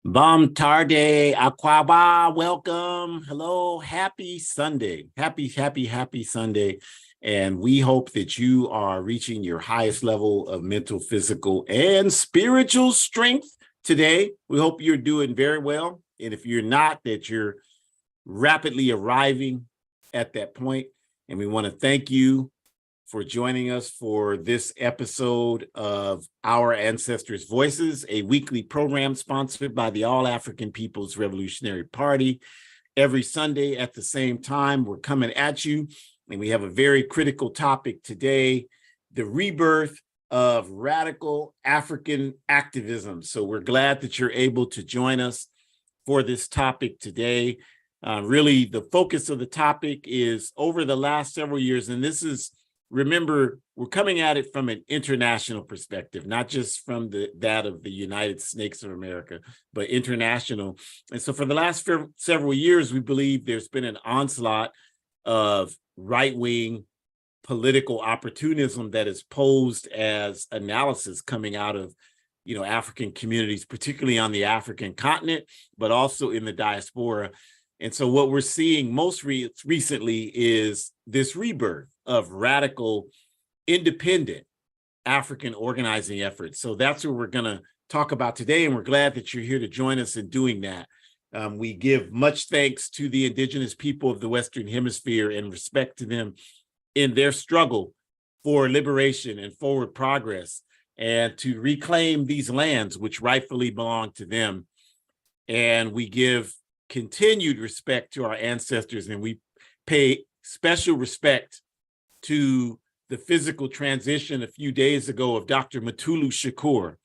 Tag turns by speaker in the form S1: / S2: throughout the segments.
S1: Bom tarde, Aquaba. Welcome. Hello. Happy Sunday. Happy Sunday. And we hope that you are reaching your highest level of mental, physical, and spiritual strength today. We hope you're doing very well. And if you're not, that you're rapidly arriving at that point. And we want to thank you for joining us for this episode of Our Ancestors' Voices, a weekly program sponsored by the All African People's Revolutionary Party. Every Sunday at the same time, we're coming at you, and we have a very critical topic today, the rebirth of radical African activism. So we're glad that you're able to join us for this topic today. Really, the focus of the topic is over the last several years, and this is, remember, we're coming at it from an international perspective, not just from that of the United Snakes of America, but international. And so for the last several years, we believe there's been an onslaught of right-wing political opportunism that is posed as analysis coming out of, African communities, particularly on the African continent, but also in the diaspora. And so what we're seeing most recently is this rebirth of radical, independent African organizing efforts. So that's what we're going to talk about today. And we're glad that you're here to join us in doing that. We give much thanks to the indigenous people of the Western Hemisphere and respect to them in their struggle for liberation and forward progress, and to reclaim these lands which rightfully belong to them. And we give continued respect to our ancestors, and we pay special respect to the physical transition a few days ago of Dr. Mutulu Shakur.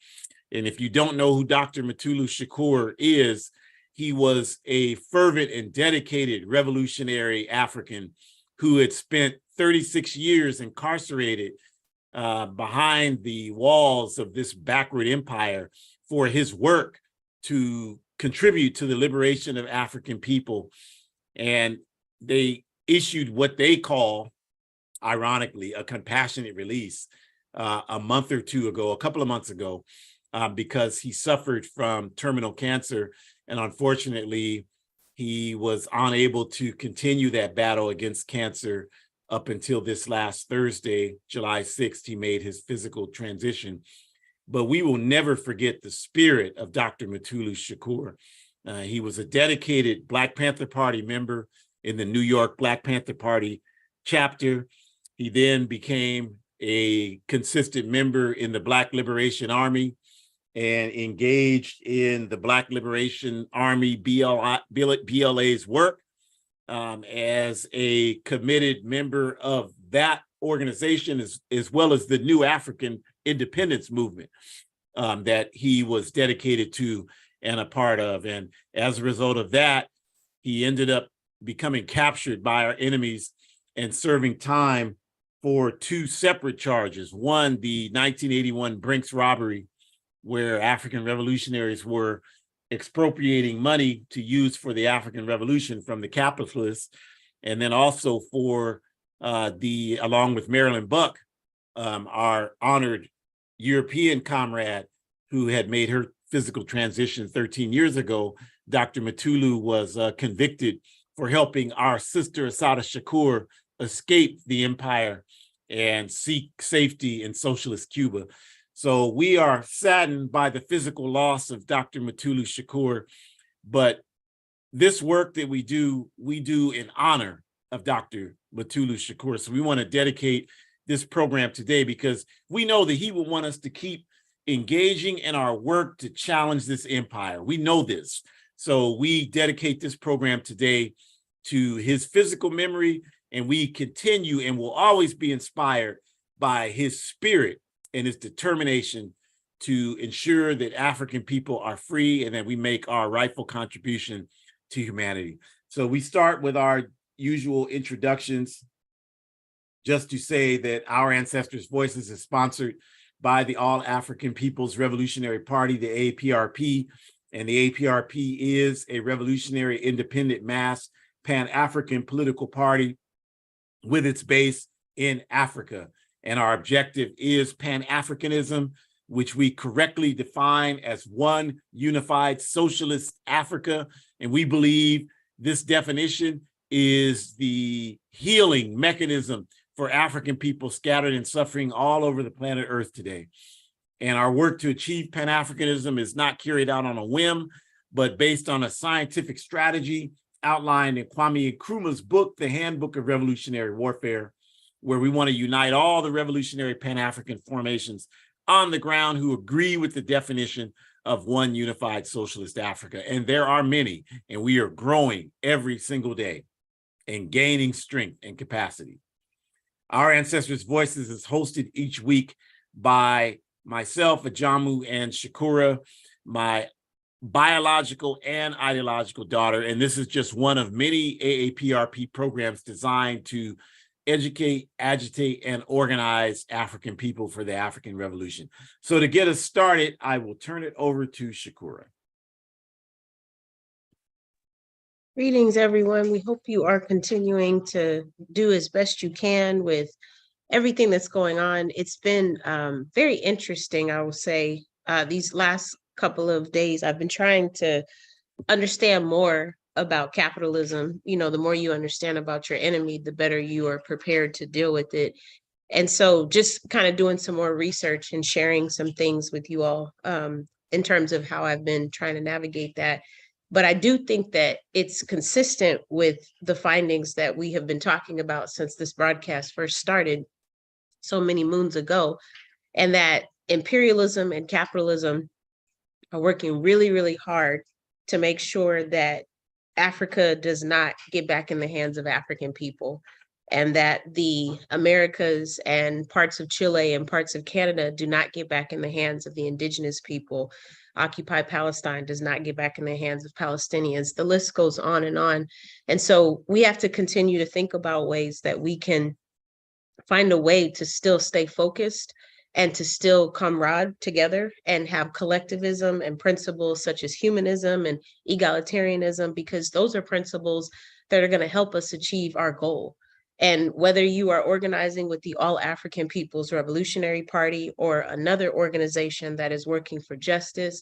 S1: And if you don't know who Dr. Mutulu Shakur is, he was a fervent and dedicated revolutionary African who had spent 36 years incarcerated behind the walls of this backward empire for his work to contribute to the liberation of African people. And they issued what they call, ironically, a compassionate release a couple of months ago, because he suffered from terminal cancer. And unfortunately, he was unable to continue that battle against cancer up until this last Thursday, July 6th, he made his physical transition. But we will never forget the spirit of Dr. Mutulu Shakur. He was a dedicated Black Panther Party member in the New York Black Panther Party chapter. He then became a consistent member in the Black Liberation Army and engaged in the Black Liberation Army BLA's work as a committed member of that organization, as well as the New African Independence Movement that he was dedicated to and a part of. And as a result of that, he ended up becoming captured by our enemies and serving time for two separate charges. One, the 1981 Brinks robbery, where African revolutionaries were expropriating money to use for the African Revolution from the capitalists, and then also for along with Marilyn Buck, our honored European comrade who had made her physical transition 13 years ago. Dr. Mutulu was convicted for helping our sister Assata Shakur escape the empire and seek safety in socialist Cuba. So we are saddened by the physical loss of Dr. Mutulu Shakur, but this work that we do in honor of Dr. Mutulu Shakur. So we want to dedicate this program today because we know that he will want us to keep engaging in our work to challenge this empire. We know this. So we dedicate this program today to his physical memory, and we continue and will always be inspired by his spirit and his determination to ensure that African people are free and that we make our rightful contribution to humanity. So we start with our usual introductions, just to say that Our Ancestors' Voices is sponsored by the All African People's Revolutionary Party, the APRP, and the APRP is a revolutionary, independent, mass, Pan-African political party with its base in Africa. And our objective is Pan-Africanism, which we correctly define as one unified socialist Africa. And we believe this definition is the healing mechanism for African people scattered and suffering all over the planet Earth today. And our work to achieve Pan-Africanism is not carried out on a whim, but based on a scientific strategy outlined in Kwame Nkrumah's book, The Handbook of Revolutionary Warfare, where we want to unite all the revolutionary Pan-African formations on the ground who agree with the definition of one unified socialist Africa. And there are many, and we are growing every single day and gaining strength and capacity. Our Ancestors' Voices is hosted each week by myself, Ajamu, and Shakura, my biological and ideological daughter. And this is just one of many AAPRP programs designed to educate, agitate, and organize African people for the African Revolution. So to get us started, I will turn it over to Shakura.
S2: Greetings, everyone. We hope you are continuing to do as best you can with everything that's going on. It's been very interesting, I will say. These last couple of days, I've been trying to understand more about capitalism. You know, the more you understand about your enemy, the better you are prepared to deal with it. And so just kind of doing some more research and sharing some things with you all in terms of how I've been trying to navigate that. But I do think that it's consistent with the findings that we have been talking about since this broadcast first started so many moons ago, and that imperialism and capitalism are working really, really hard to make sure that Africa does not get back in the hands of African people, and that the Americas and parts of Chile and parts of Canada do not get back in the hands of the indigenous people. Occupy Palestine does not get back in the hands of Palestinians. The list goes on and on. And so we have to continue to think about ways that we can find a way to still stay focused and to still comrade together and have collectivism and principles such as humanism and egalitarianism, because those are principles that are going to help us achieve our goal. And whether you are organizing with the All African People's Revolutionary Party or another organization that is working for justice,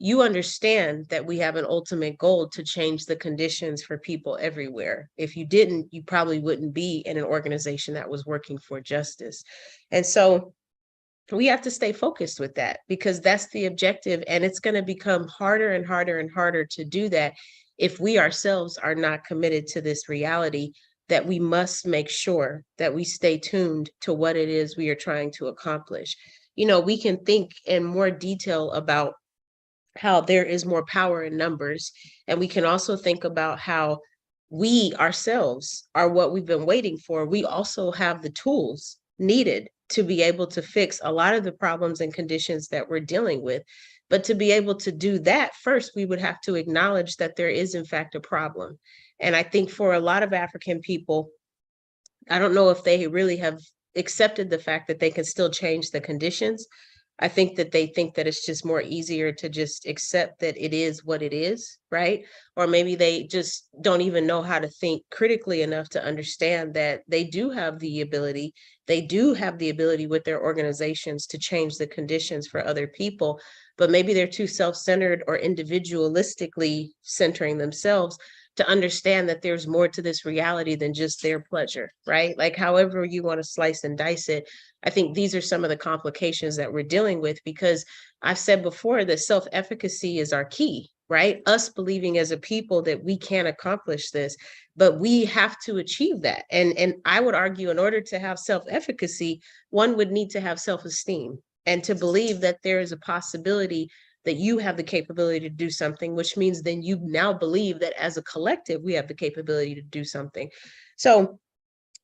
S2: you understand that we have an ultimate goal to change the conditions for people everywhere. If you didn't, you probably wouldn't be in an organization that was working for justice. And so we have to stay focused with that, because that's the objective. And it's going to become harder and harder and harder to do that if we ourselves are not committed to this reality that we must make sure that we stay tuned to what it is we are trying to accomplish. You know, we can think in more detail about how there is more power in numbers. And we can also think about how we ourselves are what we've been waiting for. We also have the tools needed to be able to fix a lot of the problems and conditions that we're dealing with. But to be able to do that, first, we would have to acknowledge that there is, in fact, a problem. And I think for a lot of African people, I don't know if they really have accepted the fact that they can still change the conditions. I think that they think that it's just more easier to just accept that it is what it is, right? Or maybe they just don't even know how to think critically enough to understand that they do have the ability. They do have the ability with their organizations to change the conditions for other people, but maybe they're too self-centered or individualistically centering themselves to understand that there's more to this reality than just their pleasure, right? Like however you want to slice and dice it, I think these are some of the complications that we're dealing with, because I've said before that self-efficacy is our key, right? Us believing as a people that we can accomplish this, but we have to achieve that. And I would argue in order to have self-efficacy, one would need to have self-esteem and to believe that there is a possibility that you have the capability to do something, which means then you now believe that as a collective, we have the capability to do something. So,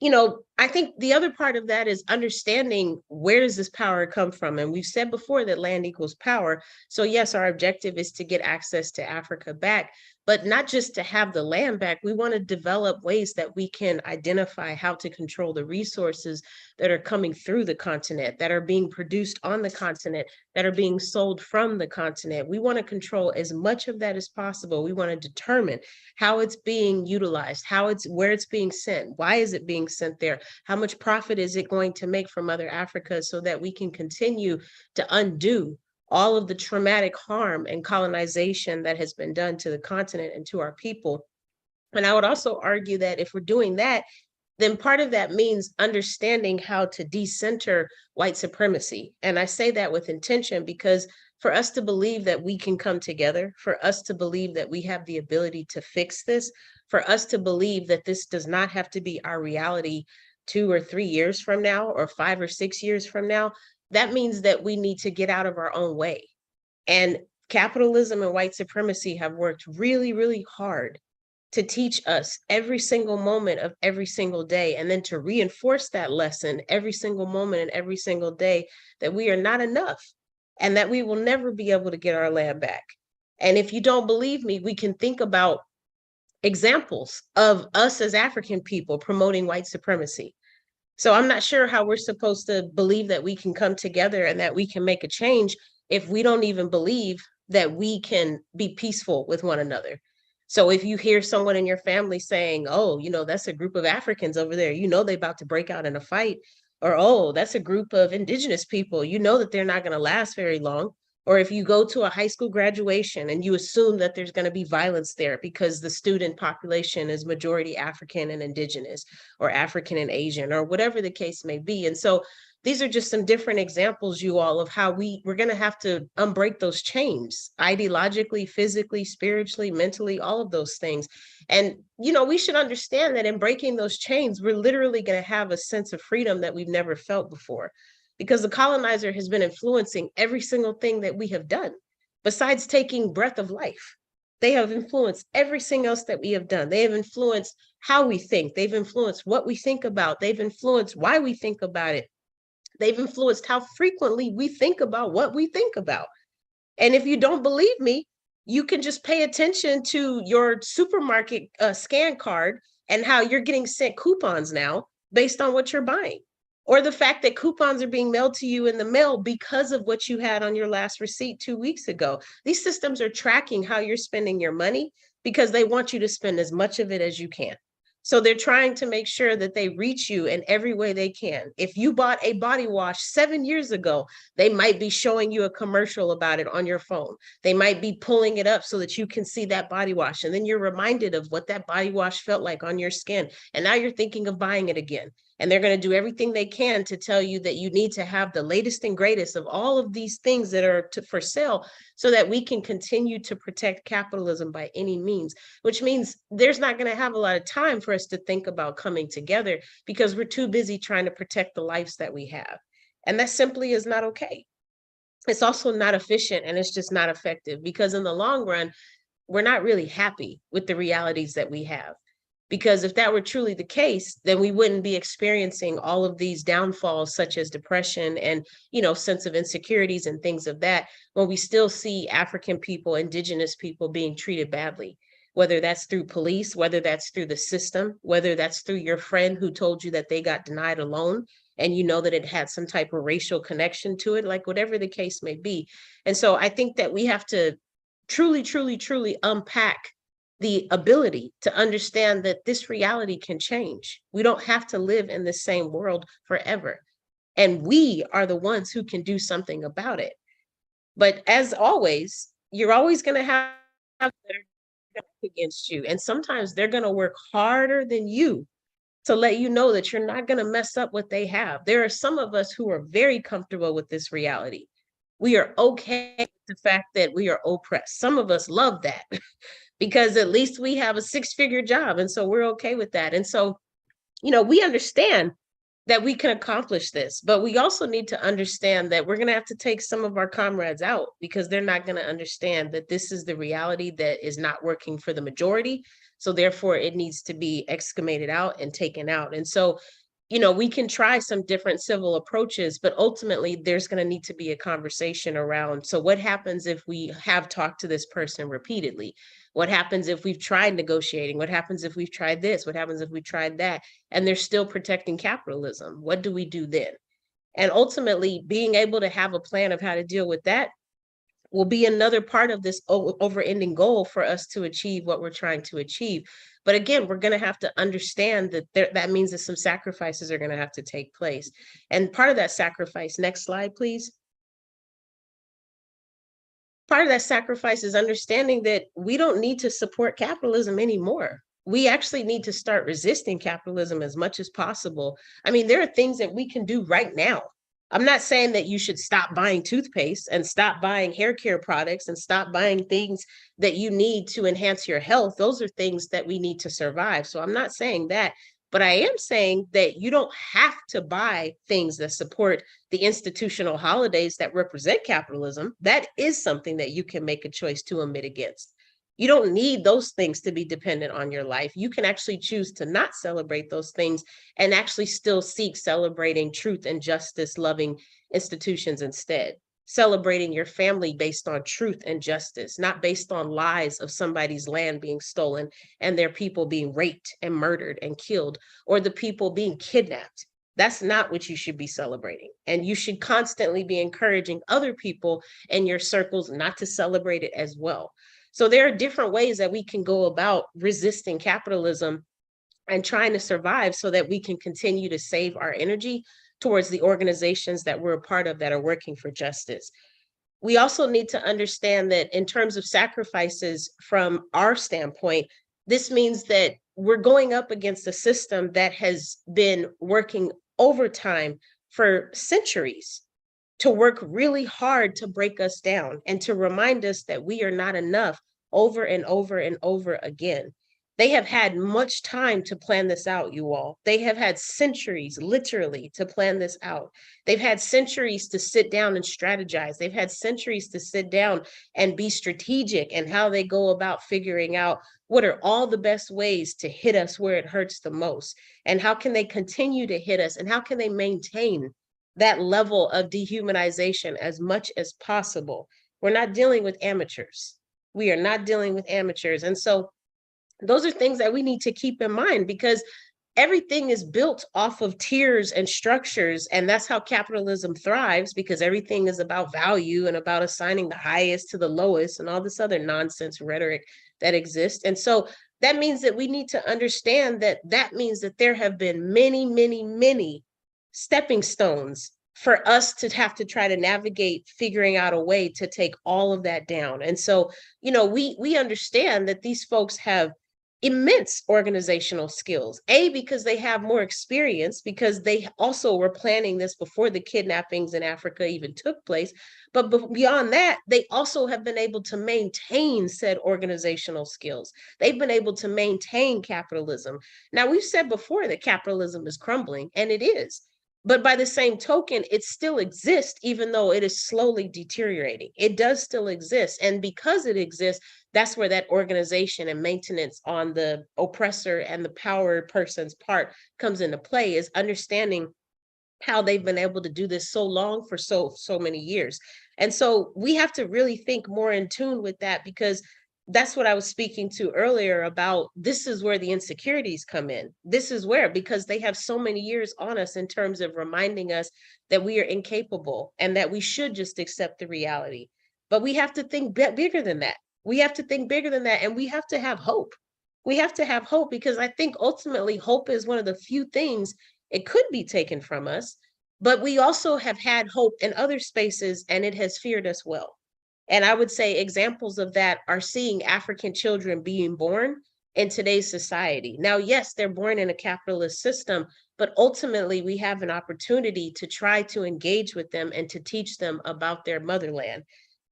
S2: you know, I think the other part of that is understanding where does this power come from? And we've said before that land equals power. So yes, our objective is to get access to Africa back, but not just to have the land back. We want to develop ways that we can identify how to control the resources that are coming through the continent, that are being produced on the continent, that are being sold from the continent. We want to control as much of that as possible. We want to determine how it's being utilized, where it's being sent, why is it being sent there, how much profit is it going to make from Mother Africa, so that we can continue to undo all of the traumatic harm and colonization that has been done to the continent and to our people. And I would also argue that if we're doing that, then part of that means understanding how to decenter white supremacy. And I say that with intention, because for us to believe that we can come together, for us to believe that we have the ability to fix this, for us to believe that this does not have to be our reality 2 or 3 years from now, or 5 or 6 years from now, that means that we need to get out of our own way. And capitalism and white supremacy have worked really, really hard to teach us every single moment of every single day, and then to reinforce that lesson every single moment and every single day, that we are not enough and that we will never be able to get our land back. And if you don't believe me, we can think about examples of us as African people promoting white supremacy. So I'm not sure how we're supposed to believe that we can come together and that we can make a change if we don't even believe that we can be peaceful with one another. So if you hear someone in your family saying, oh, you know, that's a group of Africans over there, you know, they're about to break out in a fight. Or, oh, that's a group of indigenous people. You know that they're not going to last very long. Or if you go to a high school graduation and you assume that there's going to be violence there because the student population is majority African and indigenous, or African and Asian, or whatever the case may be. And so these are just some different examples, you all, of how we're going to have to unbreak those chains ideologically, physically, spiritually, mentally, all of those things. And, we should understand that in breaking those chains, we're literally going to have a sense of freedom that we've never felt before, because the colonizer has been influencing every single thing that we have done. Besides taking breath of life, they have influenced everything else that we have done. They have influenced how we think. They've influenced what we think about. They've influenced why we think about it. They've influenced how frequently we think about what we think about. And if you don't believe me, you can just pay attention to your supermarket scan card and how you're getting sent coupons now based on what you're buying, or the fact that coupons are being mailed to you in the mail because of what you had on your last receipt 2 weeks ago. These systems are tracking how you're spending your money because they want you to spend as much of it as you can. So they're trying to make sure that they reach you in every way they can. If you bought a body wash 7 years ago, they might be showing you a commercial about it on your phone. They might be pulling it up so that you can see that body wash. And then you're reminded of what that body wash felt like on your skin. And now you're thinking of buying it again. And they're going to do everything they can to tell you that you need to have the latest and greatest of all of these things that are for sale, so that we can continue to protect capitalism by any means, which means there's not going to have a lot of time for us to think about coming together because we're too busy trying to protect the lives that we have. And that simply is not okay. It's also not efficient, and it's just not effective, because in the long run, we're not really happy with the realities that we have. Because if that were truly the case, then we wouldn't be experiencing all of these downfalls, such as depression and, sense of insecurities and things of that, when we still see African people, indigenous people being treated badly, whether that's through police, whether that's through the system, whether that's through your friend who told you that they got denied a loan and you know that it had some type of racial connection to it, like whatever the case may be. And so I think that we have to truly, truly, truly unpack the ability to understand that this reality can change. We don't have to live in the same world forever. And we are the ones who can do something about it. But as always, you're always going to have that are against you. And sometimes they're going to work harder than you to let you know that you're not going to mess up what they have. There are some of us who are very comfortable with this reality. We are okay with the fact that we are oppressed. Some of us love that. Because at least we have a 6-figure job. And so we're okay with that. And so, we understand that we can accomplish this, but we also need to understand that we're going to have to take some of our comrades out, because they're not going to understand that this is the reality that is not working for the majority. So therefore it needs to be excavated out and taken out. And so, we can try some different civil approaches, but ultimately there's going to need to be a conversation around. So what happens if we have talked to this person repeatedly? What happens if we've tried negotiating? What happens if we've tried this? What happens if we tried that? And they're still protecting capitalism? What do we do then? And ultimately, being able to have a plan of how to deal with that will be another part of this over-ending goal for us to achieve what we're trying to achieve. But again, we're going to have to understand that that means that some sacrifices are going to have to take place. And part of that sacrifice, next slide, please. Part of that sacrifice is understanding that we don't need to support capitalism anymore. We actually need to start resisting capitalism as much as possible. I mean, there are things that we can do right now. I'm not saying that you should stop buying toothpaste and stop buying hair care products and stop buying things that you need to enhance your health. Those are things that we need to survive. So I'm not saying that. But I am saying that you don't have to buy things that support the institutional holidays that represent capitalism. That is something that you can make a choice to omit against. You don't need those things to be dependent on your life. You can actually choose to not celebrate those things and actually still seek celebrating truth and justice loving institutions instead. Celebrating your family based on truth and justice, not based on lies of somebody's land being stolen and their people being raped and murdered and killed, or the people being kidnapped. That's not what you should be celebrating. And you should constantly be encouraging other people in your circles not to celebrate it as well. So there are different ways that we can go about resisting capitalism and trying to survive so that we can continue to save our energy, towards the organizations that we're a part of that are working for justice. We also need to understand that in terms of sacrifices from our standpoint, this means that we're going up against a system that has been working overtime for centuries to work really hard to break us down and to remind us that we are not enough over and over and over again. They have had much time to plan this out, you all. They have had centuries, literally, to plan this out. They've had centuries to sit down and strategize. They've had centuries to sit down and be strategic and how they go about figuring out what are all the best ways to hit us where it hurts the most, and how can they continue to hit us, and how can they maintain that level of dehumanization as much as possible. We're not dealing with amateurs. We are not dealing with amateurs. And so those are things that we need to keep in mind, because everything is built off of tiers and structures. And that's how capitalism thrives, because everything is about value and about assigning the highest to the lowest and all this other nonsense rhetoric that exists. And so that means that we need to understand that that means that there have been many, many, many stepping stones for us to have to try to navigate figuring out a way to take all of that down. And so, you know, we understand that these folks have immense organizational skills, because they have more experience, because they also were planning this before the kidnappings in Africa even took place. But beyond that, they also have been able to maintain said organizational skills. They've been able to maintain capitalism. Now, we've said before that capitalism is crumbling, and it is. But by the same token, it still exists, even though it is slowly deteriorating. It does still exist. And because it exists, that's where that organization and maintenance on the oppressor and the power person's part comes into play, is understanding how they've been able to do this so long for so many years. And so we have to really think more in tune with that, because that's what I was speaking to earlier about. This is where the insecurities come in. This is where, because they have so many years on us in terms of reminding us that we are incapable and that we should just accept the reality. But we have to think bigger than that. We have to think bigger than that, and we have to have hope. We have to have hope, because I think ultimately hope is one of the few things it could be taken from us. But we also have had hope in other spaces, and it has feared us well. And I would say examples of that are seeing African children being born in today's society. Now, yes, they're born in a capitalist system, but ultimately we have an opportunity to try to engage with them and to teach them about their motherland.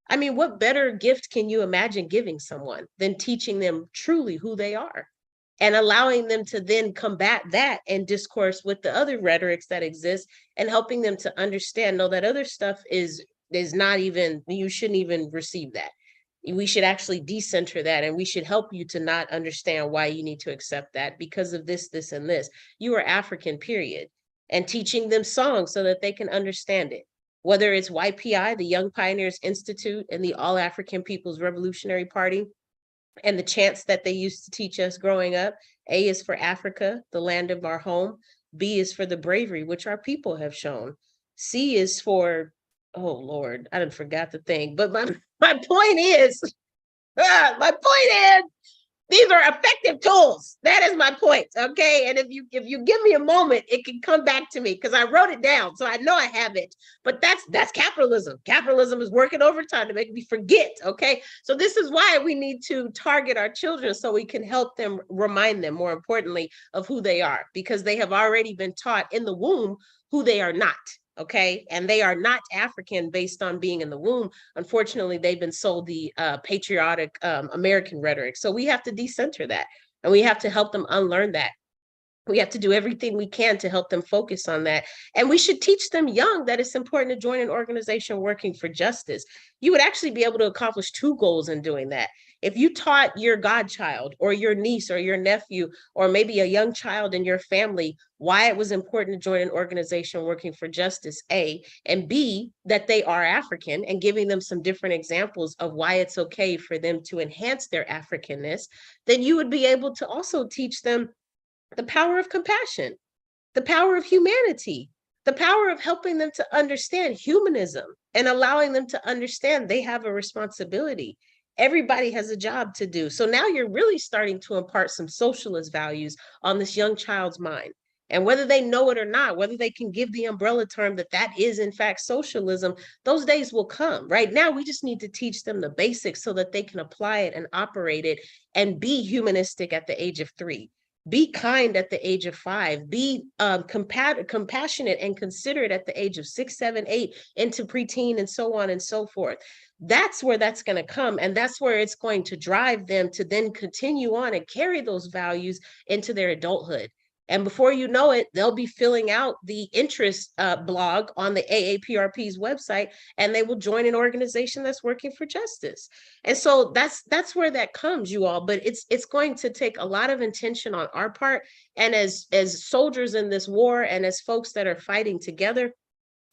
S2: I mean, what better gift can you imagine giving someone than teaching them truly who they are and allowing them to then combat that and discourse with the other rhetorics that exist, and helping them to understand, no, that other stuff is not even, you shouldn't even receive that. We should actually decenter that, and we should help you to not understand why you need to accept that because of this, this, and this. You are African, period. And teaching them songs so that they can understand it. Whether it's YPI, the Young Pioneers Institute, and the All African People's Revolutionary Party, and the chants that they used to teach us growing up. A is for Africa, the land of our home. B is for the bravery which our people have shown. C is for, oh Lord, I done forgot the thing. But my point is, these are effective tools. That is my point. Okay. And if you give me a moment, it can come back to me, because I wrote it down. So I know I have it. But that's capitalism. Capitalism is working overtime to make me forget. Okay. So this is why we need to target our children, so we can help them, remind them, more importantly, of who they are, because they have already been taught in the womb who they are not. Okay. And they are not African based on being in the womb. Unfortunately, they've been sold the patriotic American rhetoric. So we have to decenter that, and we have to help them unlearn that. We have to do everything we can to help them focus on that. And we should teach them young that it's important to join an organization working for justice. You would actually be able to accomplish two goals in doing that. If you taught your godchild or your niece or your nephew, or maybe a young child in your family, why it was important to join an organization working for justice, A, and B, that they are African, and giving them some different examples of why it's okay for them to enhance their Africanness, then you would be able to also teach them the power of compassion, the power of humanity, the power of helping them to understand humanism, and allowing them to understand they have a responsibility. Everybody has a job to do. So now you're really starting to impart some socialist values on this young child's mind. And whether they know it or not, whether they can give the umbrella term that that is in fact socialism, those days will come. Right now, we just need to teach them the basics so that they can apply it and operate it and be humanistic at the age of 3. Be kind at the age of 5. Be compassionate and considerate at the age of 6, 7, 8, into preteen, and so on and so forth. That's where that's going to come. And that's where it's going to drive them to then continue on and carry those values into their adulthood. And before you know it, they'll be filling out the interest blog on the AAPRP's website, and they will join an organization that's working for justice. And so that's where that comes, you all. But it's going to take a lot of intention on our part. And as soldiers in this war, and as folks that are fighting together,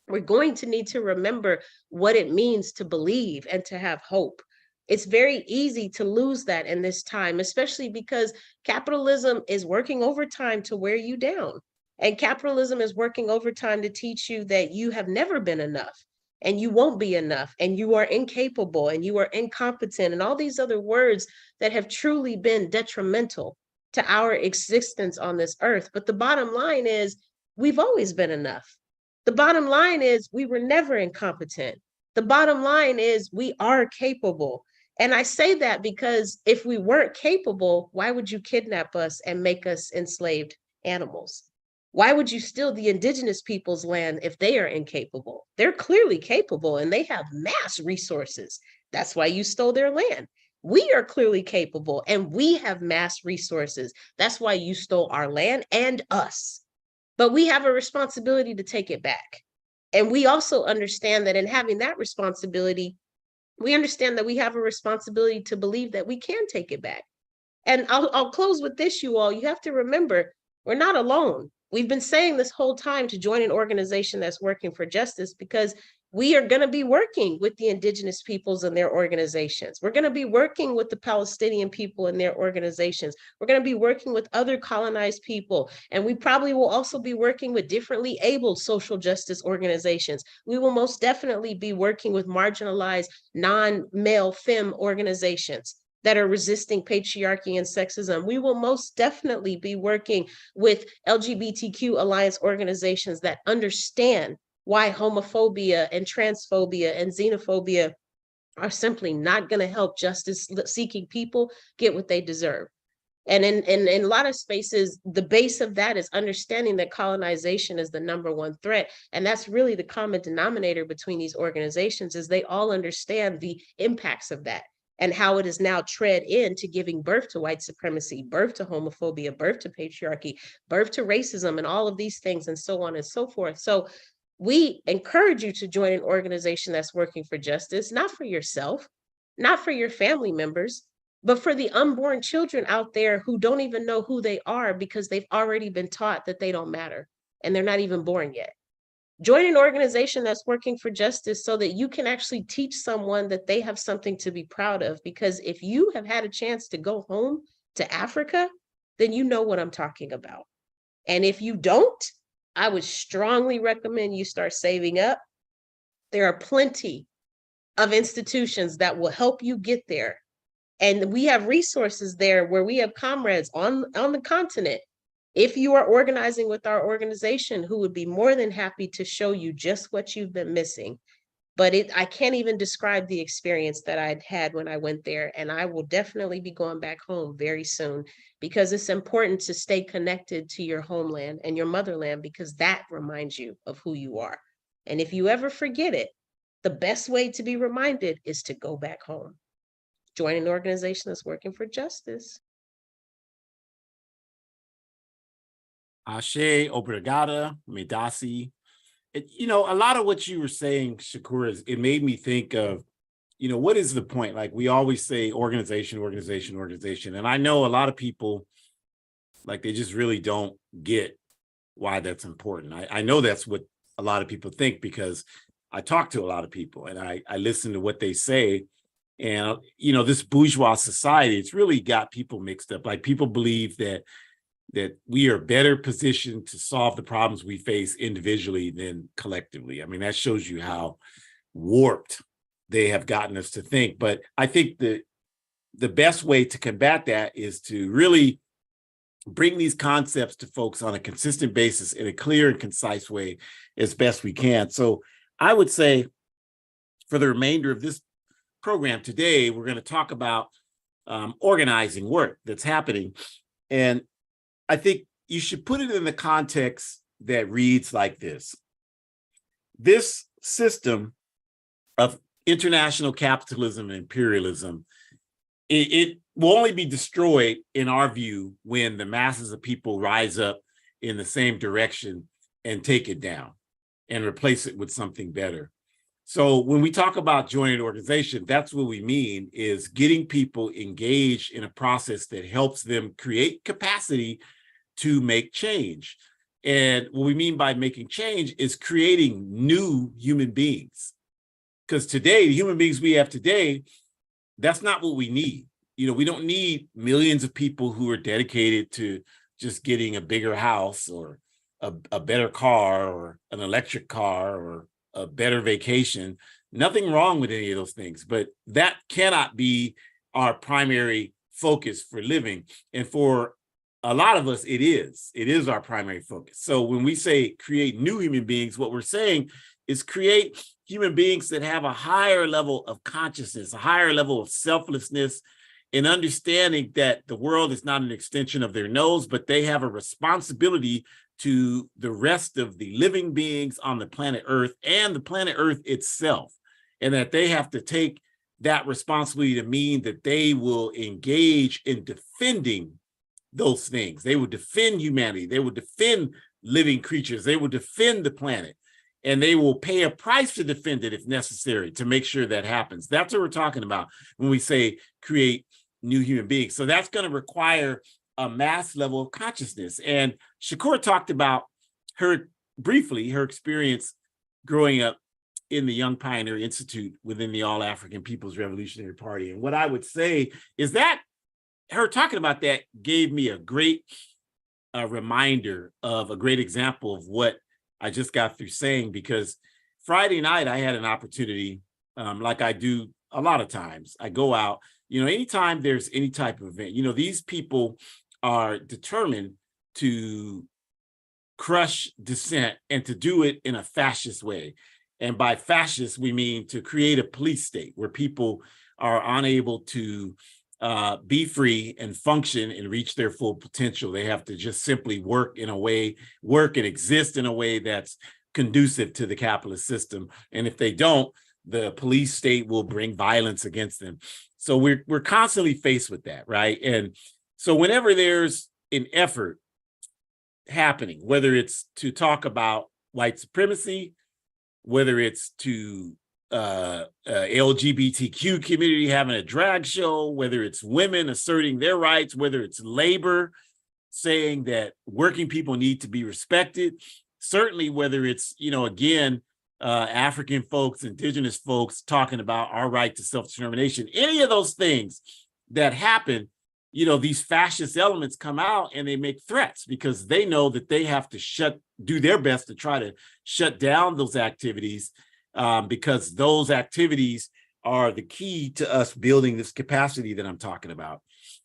S2: we're going to need to remember what it means to believe and to have hope. It's very easy to lose that in this time, especially because capitalism is working overtime to wear you down. And capitalism is working overtime to teach you that you have never been enough, and you won't be enough, and you are incapable, and you are incompetent, and all these other words that have truly been detrimental to our existence on this earth. But the bottom line is, we've always been enough. The bottom line is, we were never incompetent. The bottom line is, we are capable. And I say that because if we weren't capable, why would you kidnap us and make us enslaved animals? Why would you steal the indigenous people's land if they are incapable? They're clearly capable, and they have mass resources. That's why you stole their land. We are clearly capable, and we have mass resources. That's why you stole our land and us. But we have a responsibility to take it back. And we also understand that in having that responsibility, we understand that we have a responsibility to believe that we can take it back. And I'll close with this, you all. You have to remember, we're not alone. We've been saying this whole time to join an organization that's working for justice, because we are going to be working with the indigenous peoples and their organizations. We're going to be working with the Palestinian people and their organizations. We're going to be working with other colonized people. And we probably will also be working with differently abled social justice organizations. We will most definitely be working with marginalized non-male femme organizations that are resisting patriarchy and sexism. We will most definitely be working with LGBTQ alliance organizations that understand why homophobia and transphobia and xenophobia are simply not going to help justice-seeking people get what they deserve. And in a lot of spaces, the base of that is understanding that colonization is the #1 threat. And that's really the common denominator between these organizations, is they all understand the impacts of that and how it is now tread into giving birth to white supremacy, birth to homophobia, birth to patriarchy, birth to racism, and all of these things, and so on and so forth. So we encourage you to join an organization that's working for justice, not for yourself, not for your family members, but for the unborn children out there who don't even know who they are because they've already been taught that they don't matter and they're not even born yet. Join an organization that's working for justice so that you can actually teach someone that they have something to be proud of. Because if you have had a chance to go home to Africa, then you know what I'm talking about. And if you don't, I would strongly recommend you start saving up. There are plenty of institutions that will help you get there. And we have resources there where we have comrades on the continent. If you are organizing with our organization, who would be more than happy to show you just what you've been missing. But I can't even describe the experience that I'd had when I went there. And I will definitely be going back home very soon, because it's important to stay connected to your homeland and your motherland, because that reminds you of who you are. And if you ever forget it, the best way to be reminded is to go back home. Join an organization that's working for justice.
S1: Ashe, obrigada, medasi. A lot of what you were saying, Shakur, it made me think of, what is the point? Like, we always say organization, organization, organization. And I know a lot of people, like, they just really don't get why that's important. I know that's what a lot of people think, because I talk to a lot of people and I listen to what they say. And, this bourgeois society, it's really got people mixed up. Like, people believe that we are better positioned to solve the problems we face individually than collectively. I mean, that shows you how warped they have gotten us to think. But I think the best way to combat that is to really bring these concepts to folks on a consistent basis in a clear and concise way as best we can. So I would say for the remainder of this program today, we're going to talk about organizing work that's happening. And I think you should put it in the context that reads like this. This system of international capitalism and imperialism, it will only be destroyed, in our view, when the masses of people rise up in the same direction and take it down and replace it with something better. So when we talk about joining an organization, that's what we mean, is getting people engaged in a process that helps them create capacity to make change. And what we mean by making change is creating new human beings. Because today, the human beings we have today, that's not what we need. You know, we don't need millions of people who are dedicated to just getting a bigger house or a better car or an electric car or a better vacation. Nothing wrong with any of those things, but that cannot be our primary focus for living. And for a lot of us, it is our primary focus. So when we say create new human beings, what we're saying is create human beings that have a higher level of consciousness, a higher level of selflessness, and understanding that the world is not an extension of their nose, but they have a responsibility to the rest of the living beings on the planet Earth and the planet Earth itself, and that they have to take that responsibility to mean that they will engage in defending those things. They will defend humanity. They will defend living creatures. They will defend the planet, and they will pay a price to defend it if necessary to make sure that happens. That's what we're talking about when we say create new human beings. So that's going to require a mass level of consciousness. And Shakur talked about her experience growing up in the Young Pioneer Institute within the All African People's Revolutionary Party. And what I would say is that her talking about that gave me a great reminder of a great example of what I just got through saying, because Friday night I had an opportunity, like I do a lot of times. I go out, anytime there's any type of event, these people are determined to crush dissent and to do it in a fascist way. And by fascist, we mean to create a police state where people are unable to be free and function and reach their full potential. They have to just simply work and exist in a way that's conducive to the capitalist system. And if they don't, the police state will bring violence against them. So we're constantly faced with that, right? And so whenever there's an effort happening, whether it's to talk about white supremacy, whether it's to LGBTQ community having a drag show, whether it's women asserting their rights, whether it's labor saying that working people need to be respected, certainly whether it's, African folks, indigenous folks talking about our right to self-determination, any of those things that happen, these fascist elements come out and they make threats because they know that they have to do their best to try to shut down those activities, because those activities are the key to us building this capacity that I'm talking about.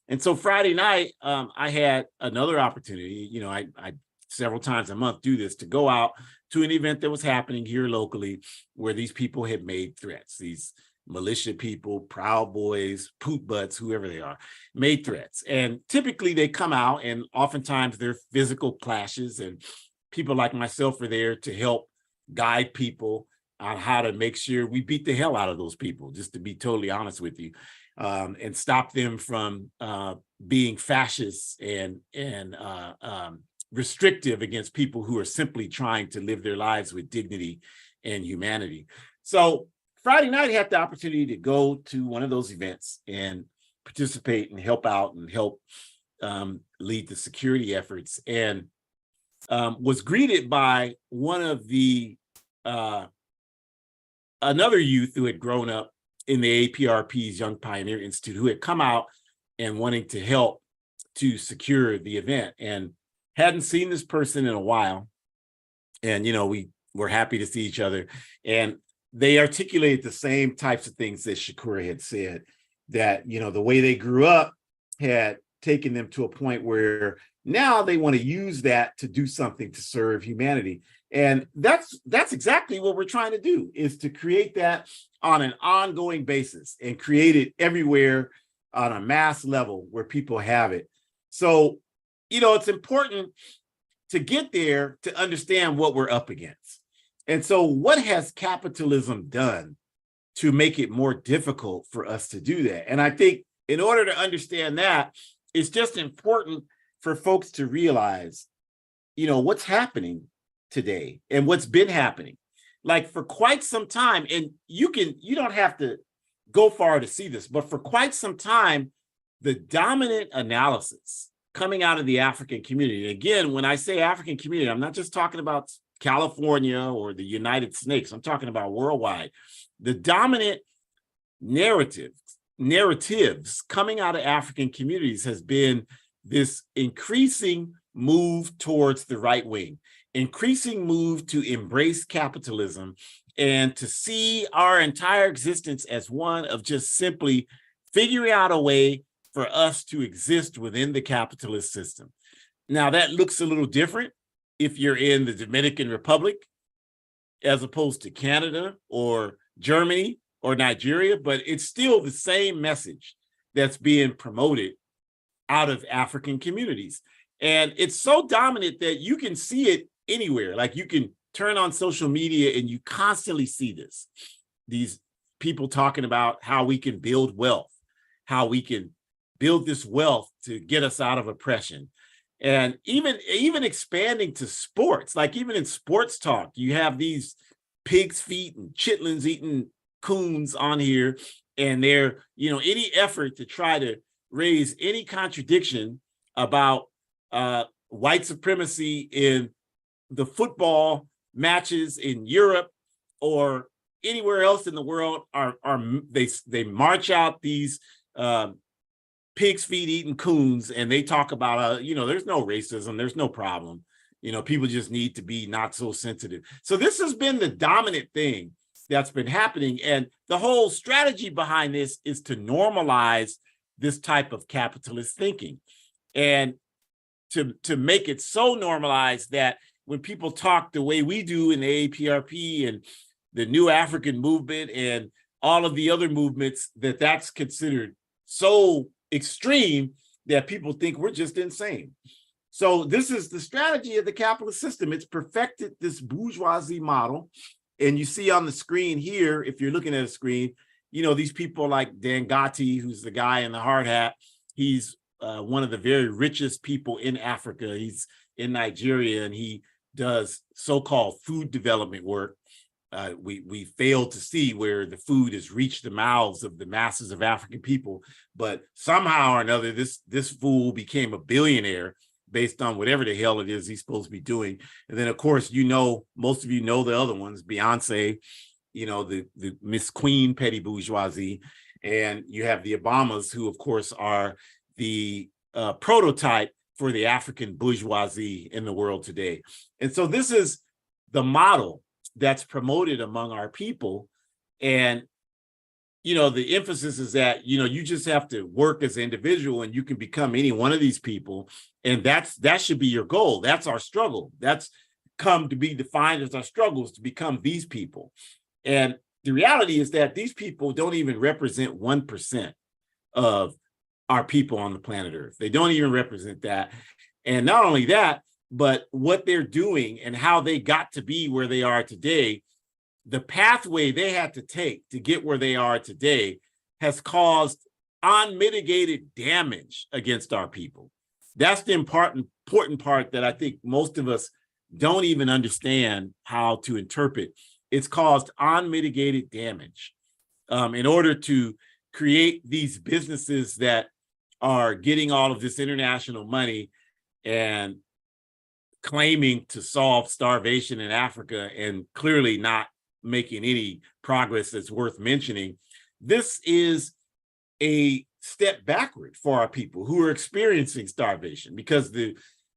S1: And so Friday night, I had another opportunity, I several times a month do this, to go out to an event that was happening here locally where these people had made threats. These militia people, Proud Boys, poop butts, whoever they are, made threats. And typically they come out and oftentimes there are physical clashes, and people like myself are there to help guide people on how to make sure we beat the hell out of those people, just to be totally honest with you, and stop them from being fascist and restrictive against people who are simply trying to live their lives with dignity and humanity. So Friday night, I had the opportunity to go to one of those events and participate and help out and help lead the security efforts, and was greeted by one of the another youth who had grown up in the APRP's Young Pioneer Institute, who had come out and wanting to help to secure the event, and hadn't seen this person in a while. And, we were happy to see each other. And they articulated the same types of things that Shakur had said, that, the way they grew up had taken them to a point where Now they want to use that to do something to serve humanity. And that's exactly what we're trying to do, is to create that on an ongoing basis and create it everywhere on a mass level where people have it. So, it's important to get there to understand what we're up against. And so what has capitalism done to make it more difficult for us to do that? And I think in order to understand that, it's just important for folks to realize, what's happening today and what's been happening. Like for quite some time, and you don't have to go far to see this, but for quite some time, the dominant analysis coming out of the African community, again, when I say African community, I'm not just talking about California or the United Snakes, I'm talking about worldwide. The dominant narratives coming out of African communities has been this increasing move towards the right wing, increasing move to embrace capitalism and to see our entire existence as one of just simply figuring out a way for us to exist within the capitalist system. Now, that looks a little different if you're in the Dominican Republic as opposed to Canada or Germany or Nigeria, but it's still the same message that's being promoted out of African communities. And it's so dominant that you can see it anywhere. Like you can turn on social media and you constantly see this. These people talking about how we can build wealth, how we can build this wealth to get us out of oppression. And even expanding to sports, like even in sports talk, you have these pig's feet and chitlins eating coons on here. And they're, any effort to try to raise any contradiction about white supremacy in the football matches in Europe or anywhere else in the world they march out these pig's feet eating coons, and they talk about there's no racism, there's no problem, people just need to be not so sensitive. So this has been the dominant thing that's been happening, and the whole strategy behind this is to normalize this type of capitalist thinking, and to make it so normalized that when people talk the way we do in the APRP and the New African Movement and all of the other movements, that's considered so extreme that people think we're just insane. So this is the strategy of the capitalist system. It's perfected this bourgeoisie model. And you see on the screen here, if you're looking at a screen, these people like Dangati, who's the guy in the hard hat. He's one of the very richest people in Africa. He's in Nigeria, and he does so-called food development work. We failed to see where the food has reached the mouths of the masses of African people, but somehow or another, this fool became a billionaire based on whatever the hell it is he's supposed to be doing. And then, of course, most of you know the other ones, Beyonce, the Miss Queen petty bourgeoisie, and you have the Obamas, who, of course, are the prototype for the African bourgeoisie in the world today. And so this is the model that's promoted among our people. And, the emphasis is that, you just have to work as an individual and you can become any one of these people. And that should be your goal. That's our struggle. That's come to be defined as our struggles to become these people. And the reality is that these people don't even represent 1% of our people on the planet Earth. They don't even represent that. And not only that, but what they're doing and how they got to be where they are today, the pathway they had to take to get where they are today has caused unmitigated damage against our people. That's the important part that I think most of us don't even understand how to interpret. It's caused unmitigated damage in order to create these businesses that are getting all of this international money and claiming to solve starvation in Africa and clearly not making any progress that's worth mentioning. This is a step backward for our people who are experiencing starvation, because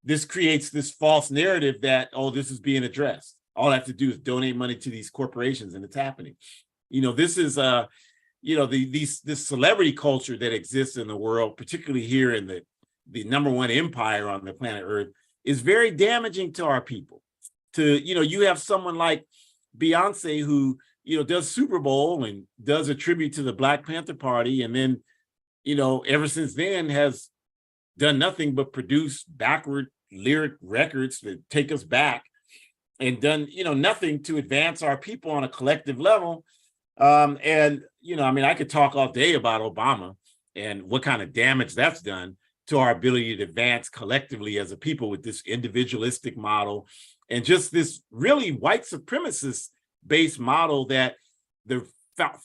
S1: this creates this false narrative that, this is being addressed. All I have to do is donate money to these corporations and it's happening. This is this celebrity culture that exists in the world, particularly here in the the #1 empire on the planet Earth, is very damaging to our people. You have someone like Beyonce who, does Super Bowl and does a tribute to the Black Panther Party. And then, ever since then has done nothing but produce backward lyric records that take us back, and done, nothing to advance our people on a collective level. I could talk all day about Obama and what kind of damage that's done to our ability to advance collectively as a people with this individualistic model and just this really white supremacist based model that the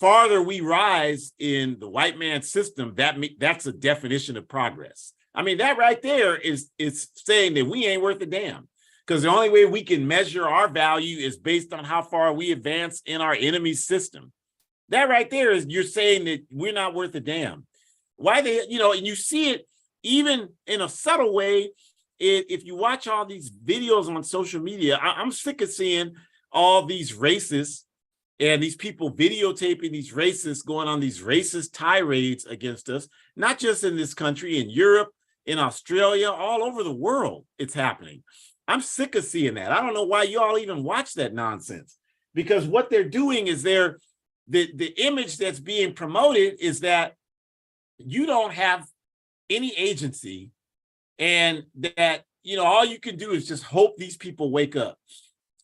S1: farther we rise in the white man system, that's a definition of progress. I mean, that right there is saying that we ain't worth a damn, because the only way we can measure our value is based on how far we advance in our enemy's system. That right there is you're saying that we're not worth a damn. Why and you see it even in a subtle way. If you watch all these videos on social media, I'm sick of seeing all these racists and these people videotaping these racists going on these racist tirades against us, not just in this country, in Europe, in Australia, all over the world, it's happening. I'm sick of seeing that. I don't know why y'all even watch that nonsense, because what they're doing is the image that's being promoted is that you don't have any agency, and that, all you can do is just hope these people wake up.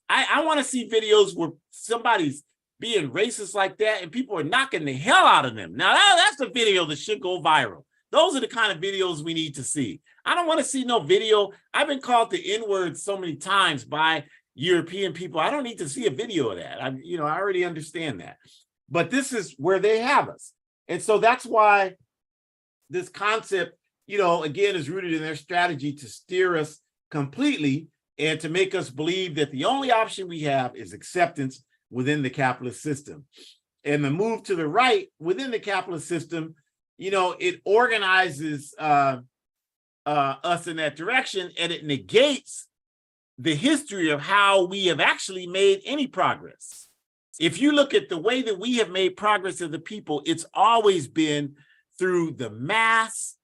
S1: I want to see videos where somebody's being racist like that and people are knocking the hell out of them. Now, that's a video that should go viral. Those are the kind of videos we need to see. I don't want to see no video. I've been called the N-word so many times by European people. I don't need to see a video of that. I already understand that. But this is where they have us. And so that's why this concept, again, is rooted in their strategy to steer us completely and to make us believe that the only option we have is acceptance within the capitalist system. And the move to the right within the capitalist system, it organizes us in that direction, and it negates the history of how we have actually made any progress. If you look at the way that we have made progress as a people, it's always been through the mass,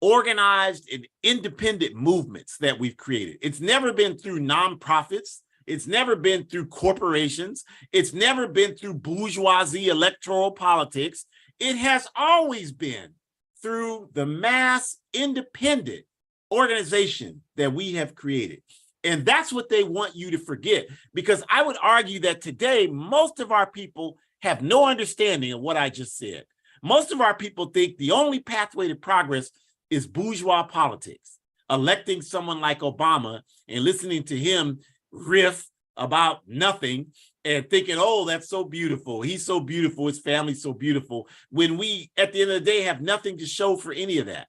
S1: organized, and independent movements that we've created. It's never been through nonprofits. It's never been through corporations. It's never been through bourgeoisie electoral politics. It has always been through the mass independent organization that we have created. And that's what they want you to forget, because I would argue that today, most of our people have no understanding of what I just said. Most of our people think the only pathway to progress is bourgeois politics, electing someone like Obama and listening to him riff about nothing and thinking, oh, that's so beautiful. He's so beautiful. His family's so beautiful. When we, at the end of the day, have nothing to show for any of that.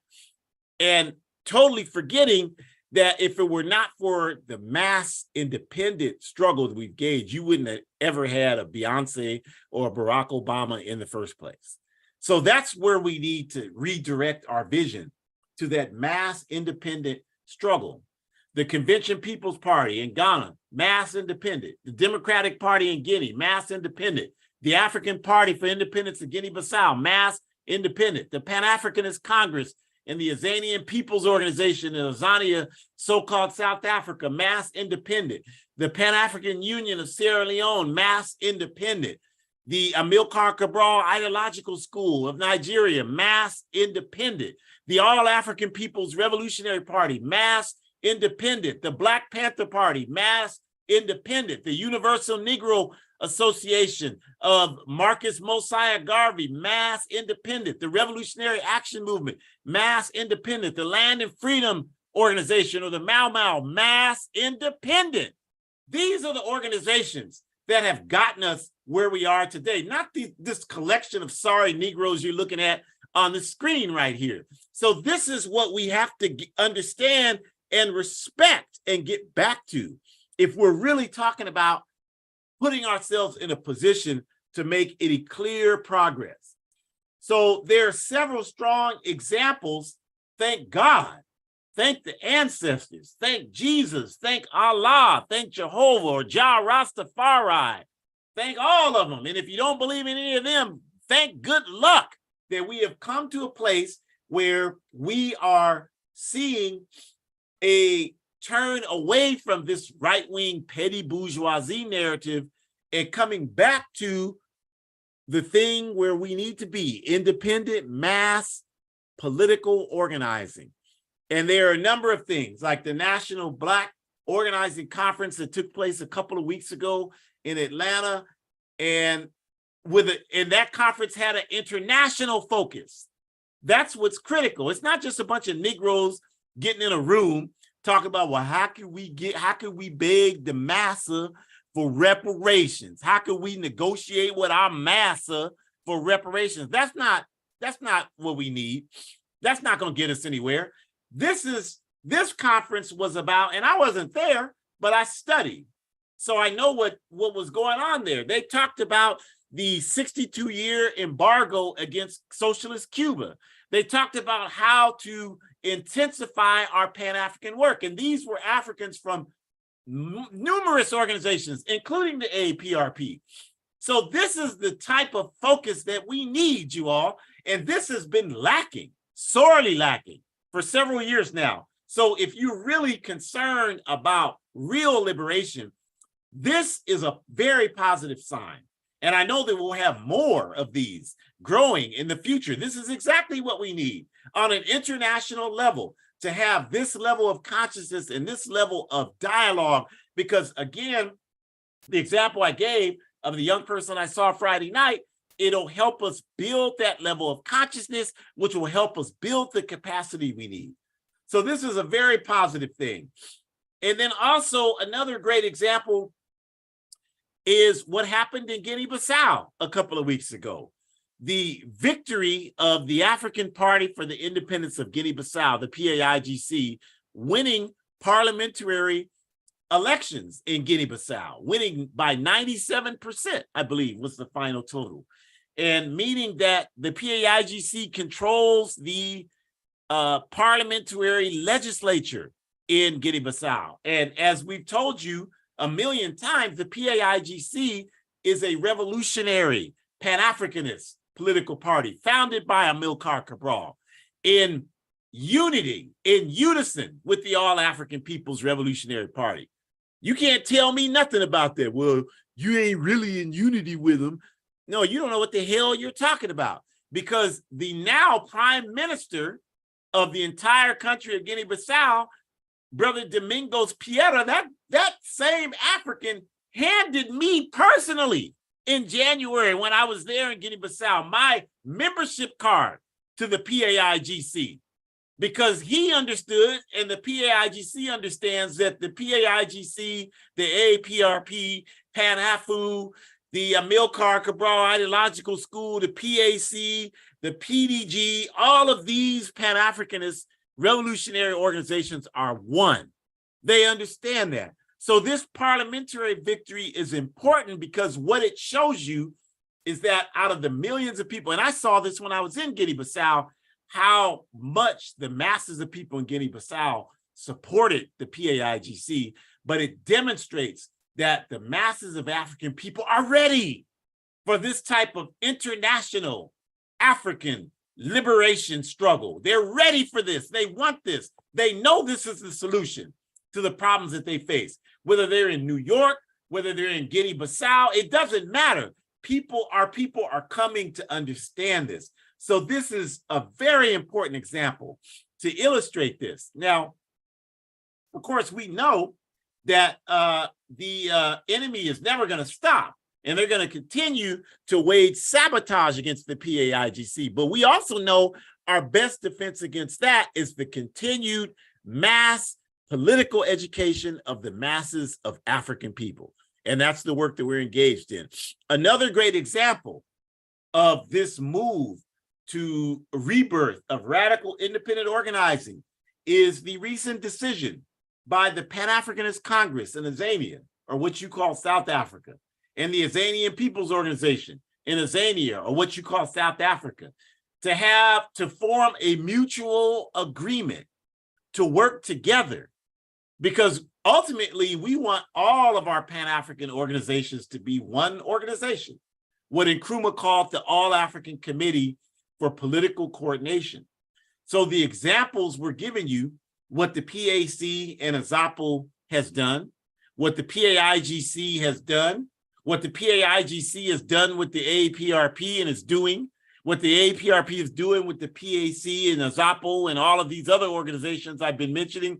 S1: And totally forgetting that if it were not for the mass independent struggle that we've gauged, you wouldn't have ever had a Beyonce or a Barack Obama in the first place. So that's where we need to redirect our vision, to that mass independent struggle. The Convention People's Party in Ghana, mass independent. The Democratic Party in Guinea, mass independent. The African Party for Independence of Guinea-Bissau, mass independent. The Pan-Africanist Congress and the Azanian People's Organization in Azania, so-called South Africa, mass independent. The Pan-African Union of Sierra Leone, mass independent. The Amilcar Cabral Ideological School of Nigeria, mass independent. The All-African People's Revolutionary Party, mass independent. The Black Panther Party, mass independent. The Universal Negro Association of Marcus Mosiah Garvey, mass independent. The Revolutionary Action Movement, mass independent. The Land and Freedom Organization, or the Mau Mau, mass independent. These are the organizations that have gotten us where we are today, not this collection of sorry Negroes you're looking at on the screen right here. So this is what we have to understand and respect and get back to if we're really talking about putting ourselves in a position to make any clear progress. So there are several strong examples. Thank God. Thank the ancestors. Thank Jesus. Thank Allah. Thank Jehovah or Jah Rastafari. Thank all of them. And if you don't believe in any of them, thank good luck that we have come to a place where we are seeing a turn away from this right-wing petty bourgeoisie narrative and coming back to the thing where we need to be, independent mass political organizing. And there are a number of things like the National Black Organizing Conference that took place a couple of weeks ago in Atlanta. And that conference had an international focus. That's what's critical. It's not just a bunch of Negroes getting in a room talking about, well, how can we beg the massa for reparations? How can we negotiate with our massa for reparations? That's not what we need. That's not going to get us anywhere. This conference was about, and I wasn't there, but I studied. So I know what was going on there. They talked about the 62-year embargo against socialist Cuba. They talked about how to intensify our Pan-African work. And these were Africans from numerous organizations, including the AAPRP. So this is the type of focus that we need, you all. And this has been lacking, sorely lacking, for several years now. So if you're really concerned about real liberation, this is a very positive sign. And I know that we'll have more of these growing in the future. This is exactly what we need on an international level, to have this level of consciousness and this level of dialogue. Because again, the example I gave of the young person I saw Friday night, it'll help us build that level of consciousness, which will help us build the capacity we need. So this is a very positive thing. And then also another great example is what happened in Guinea-Bissau a couple of weeks ago. The victory of the African Party for the Independence of Guinea-Bissau, the PAIGC, winning parliamentary elections in Guinea-Bissau, winning by 97%, I believe was the final total. And meaning that the PAIGC controls the parliamentary legislature in Guinea-Bissau. And as we've told you a million times, the PAIGC is a revolutionary Pan-Africanist political party founded by Amilcar Cabral in unity, in unison with the All-African People's Revolutionary Party. You can't tell me nothing about that. Well, you ain't really in unity with them. No, you don't know what the hell you're talking about, because the now prime minister of the entire country of Guinea-Bissau, Brother Domingos Piera, that same African handed me personally in January when I was there in Guinea-Bissau my membership card to the PAIGC, because he understood, and the PAIGC understands, that the PAIGC, the AAPRP, PANAFU, the Amilcar Cabral Ideological School, the PAC, the PDG, all of these Pan-Africanist revolutionary organizations are one. They understand that. So this parliamentary victory is important because what it shows you is that out of the millions of people, and I saw this when I was in Guinea-Bissau, how much the masses of people in Guinea-Bissau supported the PAIGC, but it demonstrates that the masses of African people are ready for this type of international African liberation struggle. They're ready for this. They want this. They know this is the solution to the problems that they face. Whether they're in New York, whether they're in Guinea-Bissau, it doesn't matter. People are coming to understand this. So this is a very important example to illustrate this. Now, of course, we know that the enemy is never going to stop, and they're going to continue to wage sabotage against the PAIGC. But we also know our best defense against that is the continued mass political education of the masses of African people. And that's the work that we're engaged in. Another great example of this move to rebirth of radical independent organizing is the recent decision by the Pan-Africanist Congress in Azania, or what you call South Africa, and the Azanian People's Organization in Azania, or what you call South Africa, to form a mutual agreement to work together. Because ultimately, we want all of our Pan-African organizations to be one organization, what Nkrumah called the All-African Committee for Political Coordination. So the examples we're giving you, what the PAC and AZAPO has done, what the PAIGC has done, what the PAIGC has done with the AAPRP and is doing, what the AAPRP is doing with the PAC and AZAPO and all of these other organizations I've been mentioning.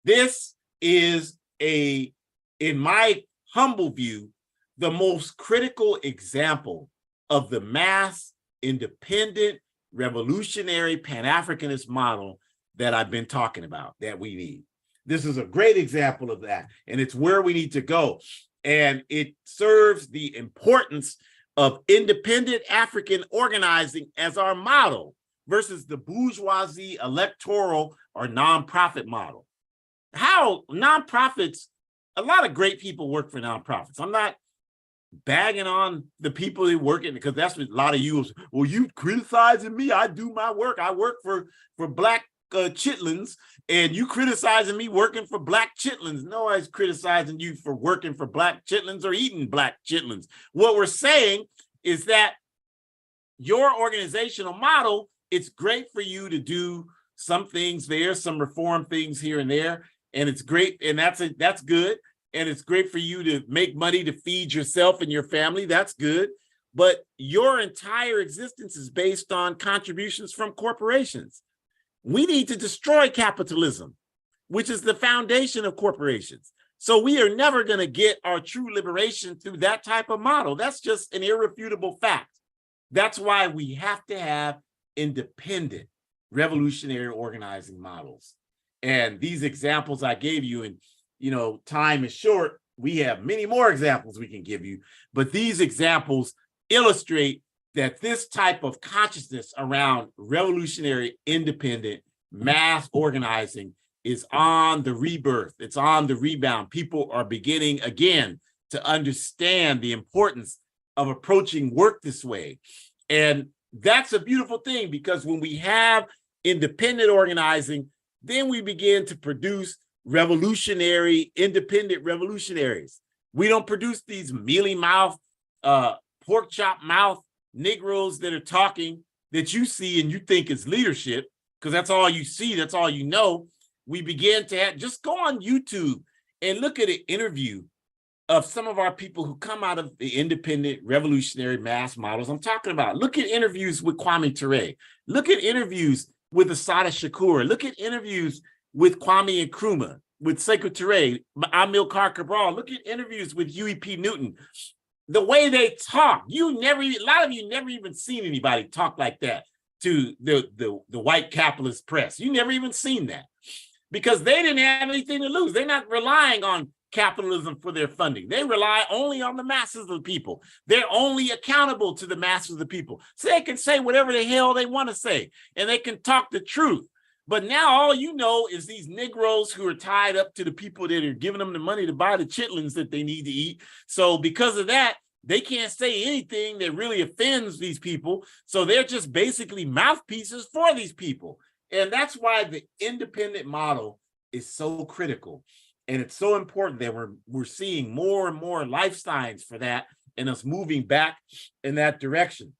S1: This is in my humble view, the most critical example of the mass, independent, revolutionary Pan-Africanist model that I've been talking about that we need. This is a great example of that, and it's where we need to go. And it serves the importance of independent African organizing as our model versus the bourgeoisie electoral or nonprofit model. How nonprofits, a lot of great people work for nonprofits. I'm not bagging on the people that work in, because that's what a lot of you, well, you criticizing me. I do my work. I work for Black chitlins, and you criticizing me working for Black chitlins. Nobody's criticizing you for working for Black chitlins or eating Black chitlins. What we're saying is that your organizational model, it's great for you to do some things there, some reform things here and there, and it's great, and that's good. And it's great for you to make money to feed yourself and your family. That's good. But your entire existence is based on contributions from corporations. We need to destroy capitalism, which is the foundation of corporations. So we are never going to get our true liberation through that type of model. That's just an irrefutable fact. That's why we have to have independent revolutionary organizing models. And these examples I gave you, and time is short, we have many more examples we can give you, but these examples illustrate that this type of consciousness around revolutionary, independent, mass organizing is on the rebirth. It's on the rebound. People are beginning again to understand the importance of approaching work this way. And that's a beautiful thing, because when we have independent organizing, then we begin to produce revolutionary, independent revolutionaries. We don't produce these mealy mouth, pork chop mouth Negroes that are talking that you see and you think is leadership, because that's all you see, that's all you know. We begin to just go on YouTube and look at an interview of some of our people who come out of the independent revolutionary mass models I'm talking about. Look at interviews with Kwame Ture. Look at interviews with Assata Shakur. Look at interviews with Kwame Nkrumah, with Sekou Touré, Amilcar Cabral. Look at interviews with Huey P. Newton. The way they talk, a lot of you never even seen anybody talk like that to the white capitalist press. You never even seen that, because they didn't have anything to lose. They're not relying on capitalism for their funding. They rely only on the masses of the people. They're only accountable to the masses of the people. So they can say whatever the hell they want to say, and they can talk the truth. But now all you know is these Negroes who are tied up to the people that are giving them the money to buy the chitlins that they need to eat. So because of that, they can't say anything that really offends these people. So they're just basically mouthpieces for these people. And that's why the independent model is so critical. And it's so important that we're seeing more and more life signs for that, and us moving back in that direction.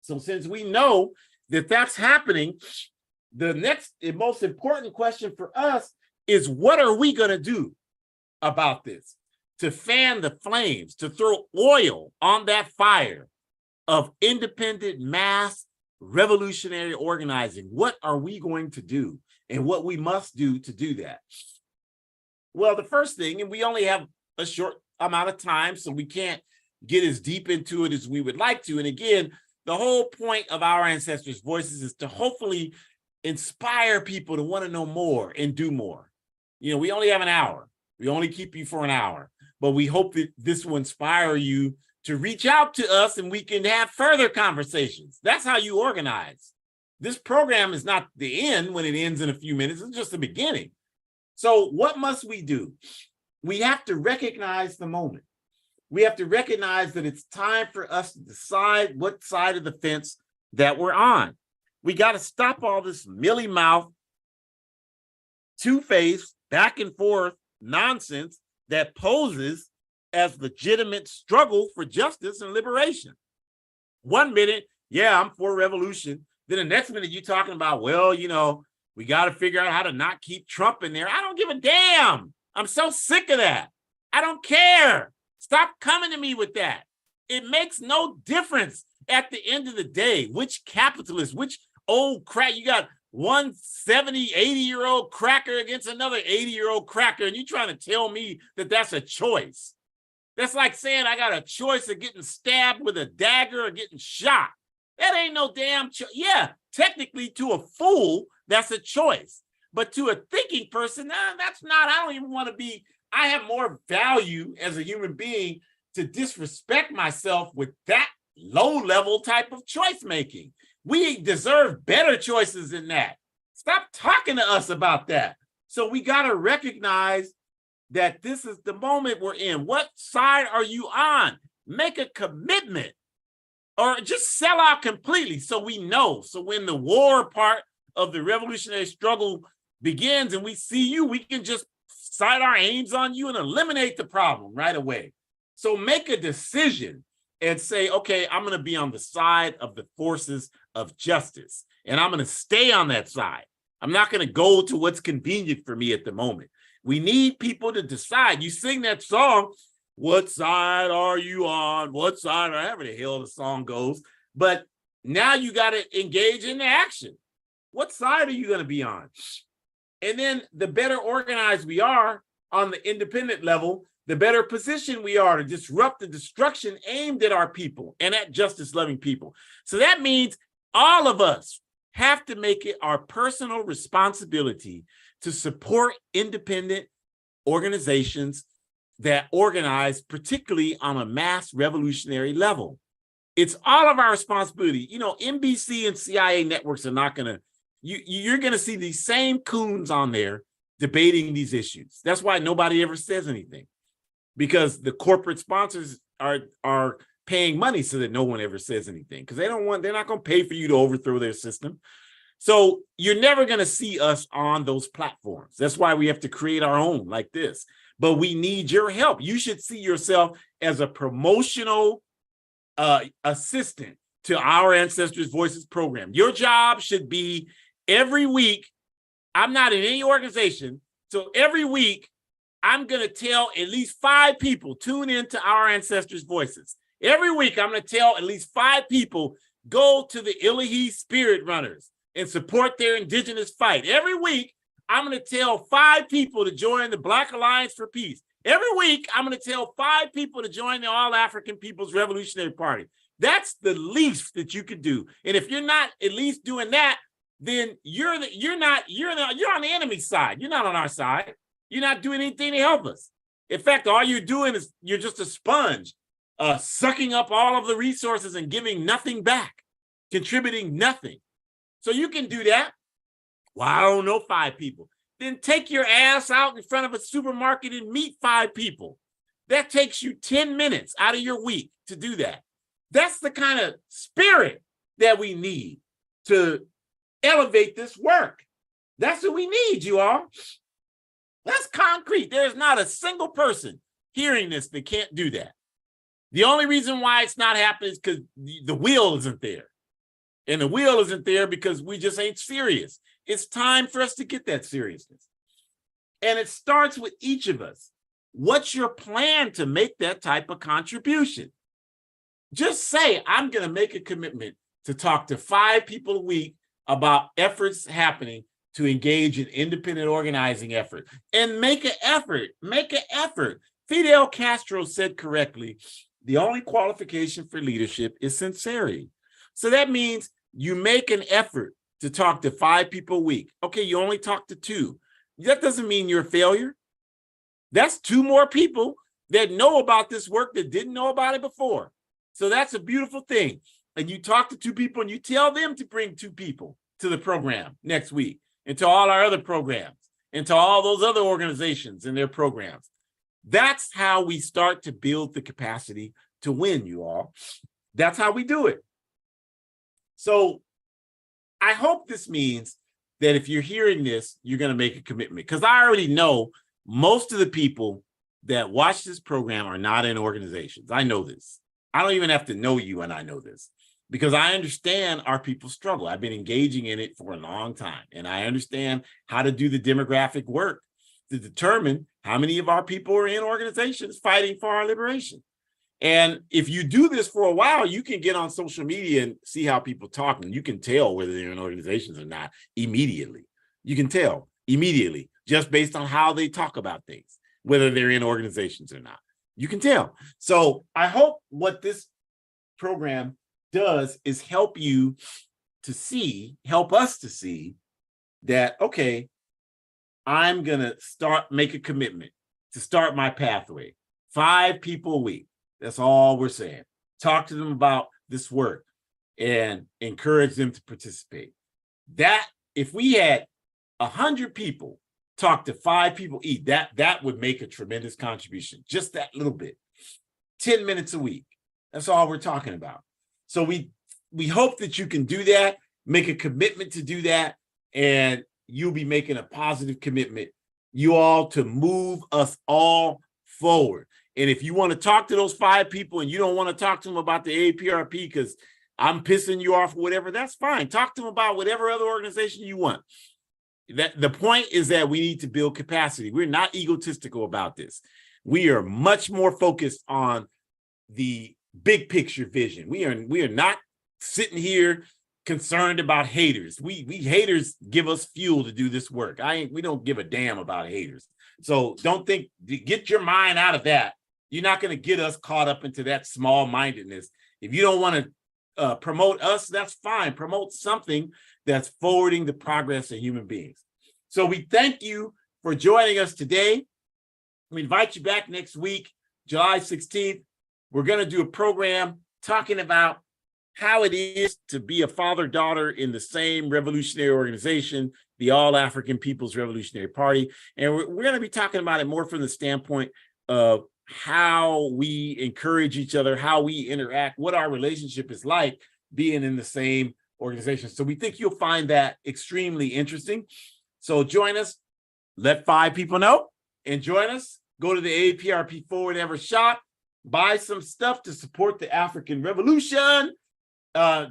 S1: So since we know that that's happening, the next and most important question for us is, what are we going to do about this to fan the flames, to throw oil on that fire of independent mass revolutionary organizing? What are we going to do, and what we must do to do that? Well, the first thing, and we only have a short amount of time, so we can't get as deep into it as we would like to. And again, the whole point of our Ancestors' Voices is to hopefully inspire people to want to know more and do more. We only have an hour. We only keep you for an hour, but we hope that this will inspire you to reach out to us and we can have further conversations. That's how you organize. This program is not the end when it ends in a few minutes. It's just the beginning. So what must we do? We have to recognize the moment. We have to recognize that it's time for us to decide what side of the fence that we're on. We got to stop all this mealy mouth, two-faced, back and forth nonsense that poses as legitimate struggle for justice and liberation. 1 minute, yeah, I'm for revolution. Then the next minute you're talking about, well, we got to figure out how to not keep Trump in there. I don't give a damn. I'm so sick of that. I don't care. Stop coming to me with that. It makes no difference at the end of the day, which capitalist, which old crack, you got one 70, 80-year-old cracker against another 80-year-old cracker, and you're trying to tell me that that's a choice. That's like saying I got a choice of getting stabbed with a dagger or getting shot. That ain't no damn choice. Yeah, technically to a fool, that's a choice. But to a thinking person, that's not. I don't even want to be. I have more value as a human being to disrespect myself with that low-level type of choice making. We deserve better choices than that. Stop talking to us about that. So we got to recognize that this is the moment we're in. What side are you on? Make a commitment or just sell out completely so we know. So when the war part of the revolutionary struggle begins and we see you, we can just sight our aims on you and eliminate the problem right away. So make a decision and say, okay, I'm going to be on the side of the forces of justice, and I'm going to stay on that side. I'm not going to go to what's convenient for me at the moment. We need people to decide. You sing that song, what side are you on? What side, or however the hell the song goes. But now you got to engage in the action. What side are you going to be on? And then the better organized we are on the independent level, the better position we are to disrupt the destruction aimed at our people and at justice-loving people. So that means all of us have to make it our personal responsibility to support independent organizations that organize, particularly on a mass revolutionary level. It's all of our responsibility. NBC and CIA networks are not going to, you're going to see these same coons on there debating these issues. That's why nobody ever says anything, because the corporate sponsors are paying money so that no one ever says anything, because they're not going to pay for you to overthrow their system. So you're never going to see us on those platforms. That's why we have to create our own like this. But we need your help. You should see yourself as a promotional assistant to our Ancestors Voices program. Your job should be every week. I'm not in any organization, so every week I'm going to tell at least 5 people, tune into our Ancestors Voices. Every week I'm going to tell at least 5 people, go to the Ilahi Spirit Runners and support their indigenous fight. Every week I'm going to tell 5 people to join the Black Alliance for Peace. Every week I'm going to tell 5 people to join the All African People's Revolutionary Party. That's the least that you could do. And if you're not at least doing that, then you're on the enemy side. You're not on our side. You're not doing anything to help us. In fact, all you're doing is you're just a sponge, sucking up all of the resources and giving nothing back, contributing nothing. So you can do that. Well, I don't know 5 people. Then take your ass out in front of a supermarket and meet 5 people. That takes you 10 minutes out of your week to do that. That's the kind of spirit that we need to elevate this work. That's what we need, you all. That's concrete. There's not a single person hearing this that can't do that. The only reason why it's not happening is because the will isn't there. And the will isn't there because we just ain't serious. It's time for us to get that seriousness. And it starts with each of us. What's your plan to make that type of contribution? Just say, I'm going to make a commitment to talk to 5 people a week about efforts happening to engage in independent organizing effort. And make an effort. Make an effort. Fidel Castro said correctly, the only qualification for leadership is sincerity. So that means you make an effort to talk to 5 people a week. Okay, you only talk to 2. That doesn't mean you're a failure. That's 2 more people that know about this work that didn't know about it before. So that's a beautiful thing. And you talk to 2 people and you tell them to bring 2 people to the program next week, and to all our other programs, and to all those other organizations and their programs. That's how we start to build the capacity to win, you all. That's how we do it. So I hope this means that if you're hearing this, you're going to make a commitment, because I already know most of the people that watch this program are not in organizations. I know this. I don't even have to know you, and I know this. because I understand our people's struggle. I've been engaging in it for a long time, and I understand how to do the demographic work to determine how many of our people are in organizations fighting for our liberation. And if you do this for a while, you can get on social media and see how people talk, and you can tell whether they're in organizations or not immediately. You can tell immediately just based on how they talk about things, whether they're in organizations or not. You can tell. So I hope what this program does is help you to see, help us to see that, okay, I'm going to make a commitment to start my pathway. 5 people a week. That's all we're saying. Talk to them about this work and encourage them to participate. That, if we had 100 people talk to 5 people each, that would make a tremendous contribution. Just that little bit. 10 minutes a week. That's all we're talking about. So we hope that you can do that, make a commitment to do that, and you'll be making a positive commitment, you all, to move us all forward. And if you want to talk to those 5 people and you don't want to talk to them about the APRP because I'm pissing you off or whatever, that's fine. Talk to them about whatever other organization you want. The point is that we need to build capacity. We're not egotistical about this. We are much more focused on the big picture vision. We are not sitting here concerned about haters. We haters give us fuel to do this work. We don't give a damn about haters. So don't think, get your mind out of that. You're not going to get us caught up into that small-mindedness. If you don't want to promote us, that's fine. Promote something that's forwarding the progress of human beings. So we thank you for joining us today. We invite you back next week, July 16th. We're going to do a program talking about how it is to be a father-daughter in the same revolutionary organization, the All-African People's Revolutionary Party. And we're going to be talking about it more from the standpoint of how we encourage each other, how we interact, what our relationship is like being in the same organization. So we think you'll find that extremely interesting. So join us, let 5 people know, and join us. Go to the APRP Forward Ever shop, buy some stuff to support the African Revolution.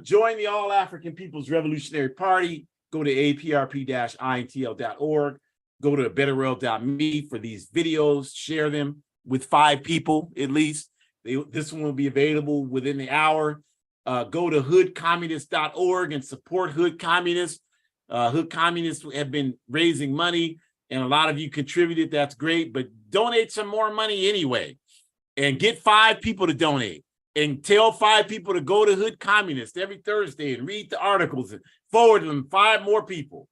S1: Join the All-African People's Revolutionary Party. Go to aprp-intl.org. Go to betterworld.me for these videos. Share them with 5 people at least. This one will be available within the hour. Go to hoodcommunist.org and support Hood Communists. Hood Communists have been raising money, and a lot of you contributed. That's great, but donate some more money anyway, and get 5 people to donate, and tell 5 people to go to Hood Communist every Thursday and read the articles and forward them 5 more people.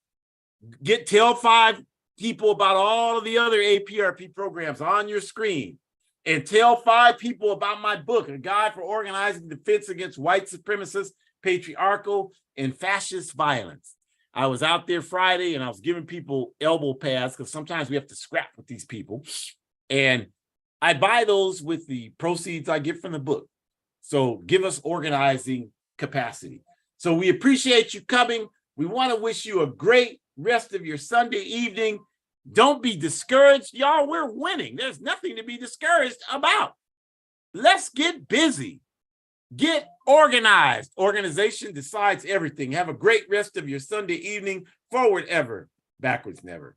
S1: Tell 5 people about all of the other APRP programs on your screen, and tell 5 people about my book, A Guide for Organizing Defense Against White Supremacist, Patriarchal, and Fascist Violence. I was out there Friday and I was giving people elbow pads because sometimes we have to scrap with these people. And I buy those with the proceeds I get from the book. So give us organizing capacity. So we appreciate you coming. We want to wish you a great rest of your Sunday evening. Don't be discouraged, y'all. We're winning. There's nothing to be discouraged about. Let's get busy. Get organized. Organization decides everything. Have a great rest of your Sunday evening. Forward ever, backwards never.